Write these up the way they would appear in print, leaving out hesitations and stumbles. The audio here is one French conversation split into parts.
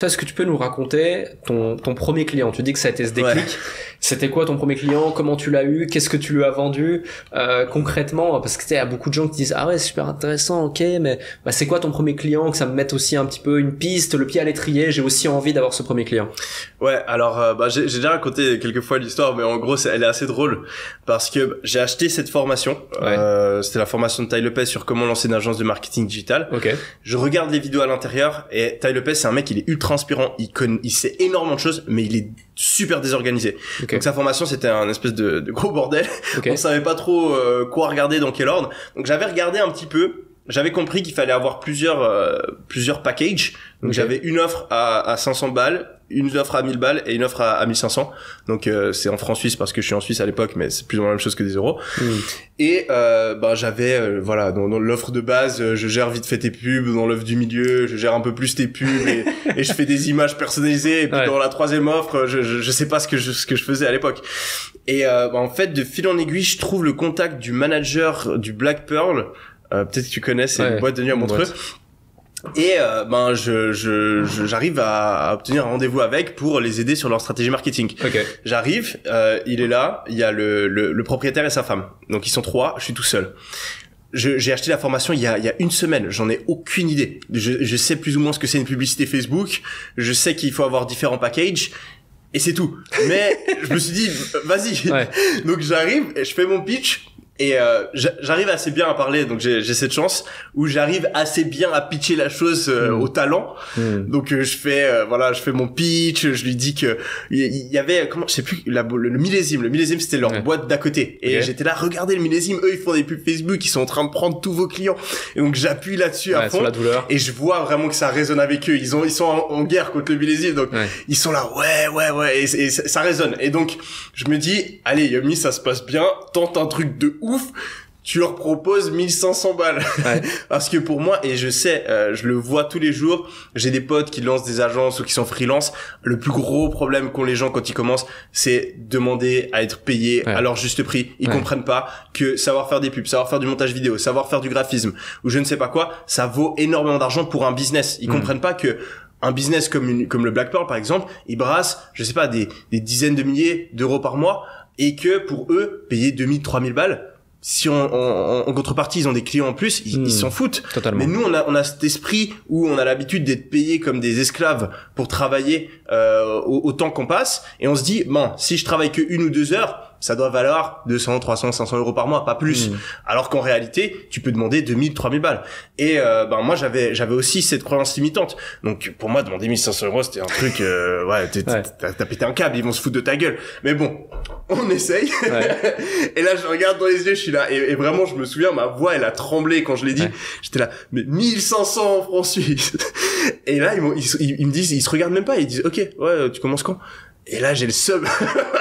Est-ce que tu peux nous raconter ton premier client? Tu dis que ça a été ce déclic. Ouais. C'était quoi ton premier client? Comment tu l'as eu? Qu'est-ce que tu lui as vendu concrètement? Parce que tu sais, il y a beaucoup de gens qui disent ah ouais, c'est super intéressant, ok, mais c'est quoi ton premier client? Que ça me mette aussi un petit peu une piste, le pied à l'étrier. J'ai aussi envie d'avoir ce premier client. Ouais, alors j'ai déjà raconté quelques fois l'histoire, mais en gros elle est assez drôle parce que j'ai acheté cette formation. Ouais. C'était la formation de Tai Lopez sur comment lancer une agence de marketing digital. Ok. Je regarde les vidéos à l'intérieur et Tai Lopez, c'est un mec, il est ultra inspirant, il sait énormément de choses, mais il est super désorganisé. Okay. Donc sa formation, c'était un espèce de gros bordel. Okay. On savait pas trop quoi regarder, dans quel ordre. Donc j'avais regardé un petit peu. J'avais compris qu'il fallait avoir plusieurs packages. Donc j'avais une offre à 500 balles, une offre à 1000 balles et une offre à 1500. Donc c'est en francs suisses parce que je suis en Suisse à l'époque, mais c'est plus ou moins la même chose que des euros. Et j'avais voilà, dans l'offre de base, je gère vite fait tes pubs, dans l'offre du milieu, je gère un peu plus tes pubs et je fais des images personnalisées, et puis dans la troisième offre, je sais pas ce que je faisais à l'époque. Et en fait, de fil en aiguille, je trouve le contact du manager du Black Pearl. Peut-être que tu connais, c'est une boîte de nuit à Montreux. Et j'arrive à obtenir un rendez-vous avec pour les aider sur leur stratégie marketing. Okay. J'arrive, il est là, il y a le propriétaire et sa femme. Donc ils sont 3, je suis tout seul. J'ai acheté la formation il y a une semaine, j'en ai aucune idée. Je sais plus ou moins ce que c'est une publicité Facebook, je sais qu'il faut avoir différents packages. Et c'est tout. Mais je me suis dit, vas-y. Ouais. Donc j'arrive, je fais mon pitch. Et j'arrive assez bien à parler, donc j'ai cette chance où j'arrive assez bien à pitcher la chose au talent. Donc je fais mon pitch, je lui dis que il y avait je sais plus le millésime c'était leur boîte d'à côté. Et j'étais là, regardez le millésime, eux ils font des pubs Facebook, ils sont en train de prendre tous vos clients. Et donc j'appuie là-dessus à fond. Sur la douleur. Et je vois vraiment que ça résonne avec eux. Ils sont en guerre contre le millésime, donc ils sont là, ouais, et ça résonne. Et donc je me dis, allez Yomi, ça se passe bien, tente un truc de ouf, tu leur proposes 1500 balles. Ouais. Parce que pour moi, et je sais, je le vois tous les jours, j'ai des potes qui lancent des agences ou qui sont freelance, le plus gros problème qu'ont les gens quand ils commencent, c'est demander à être payés à leur juste prix. Ils comprennent pas que savoir faire des pubs, savoir faire du montage vidéo, savoir faire du graphisme, ou je ne sais pas quoi, ça vaut énormément d'argent pour un business. Ils comprennent pas que un business comme le Black Pearl, par exemple, il brasse, je sais pas, des dizaines de milliers d'euros par mois, et que pour eux, payer 2000, 3000 balles, si en contrepartie ils ont des clients en plus, ils s'en foutent. Totalement. Mais nous on a cet esprit où on a l'habitude d'être payés comme des esclaves pour travailler au temps qu'on passe, et on se dit si je travaille que 1 ou 2 heures, ça doit valoir 200, 300, 500 euros par mois, pas plus. Alors qu'en réalité, tu peux demander 2000, 3000 balles. Et moi j'avais aussi cette croyance limitante. Donc pour moi, demander 1500 euros, c'était un truc t'as pété un câble, ils vont se foutre de ta gueule. Mais bon, on essaye. Et là je regarde dans les yeux, je suis là, et vraiment je me souviens, ma voix elle a tremblé quand je l'ai dit. J'étais là, mais 1500 francs suisses. Et là ils me disent, ils se regardent même pas, ils disent ok, ouais, tu commences quand? Et là, j'ai le seum.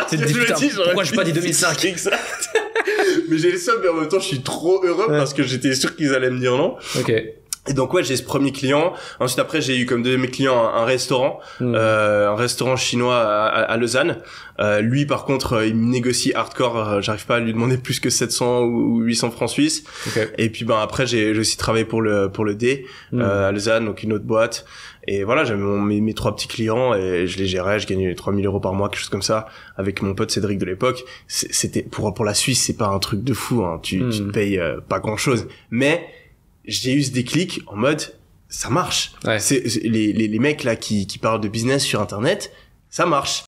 Tu te dis, putain, pourquoi j'ai pas dit 2005? Exact. Mais j'ai le seum, mais en même temps, je suis trop heureux parce que j'étais sûr qu'ils allaient me dire non. Ok. Et donc j'ai ce premier client. Ensuite après j'ai eu comme deuxième mes clients un restaurant, un restaurant chinois à Lausanne. Lui par contre il me négocie hardcore. J'arrive pas à lui demander plus que 700 ou 800 francs suisses. Okay. Et puis après j'ai aussi travaillé pour le D à Lausanne, donc une autre boîte. Et voilà, j'avais mes 3 petits clients et je les gérais, je gagnais 3000 euros par mois, quelque chose comme ça, avec mon pote Cédric de l'époque. C'était pour la Suisse, c'est pas un truc de fou, hein. Tu te payes pas grand chose. Mais j'ai eu ce déclic en mode, ça marche. C'est les mecs là qui parlent de business sur internet, ça marche.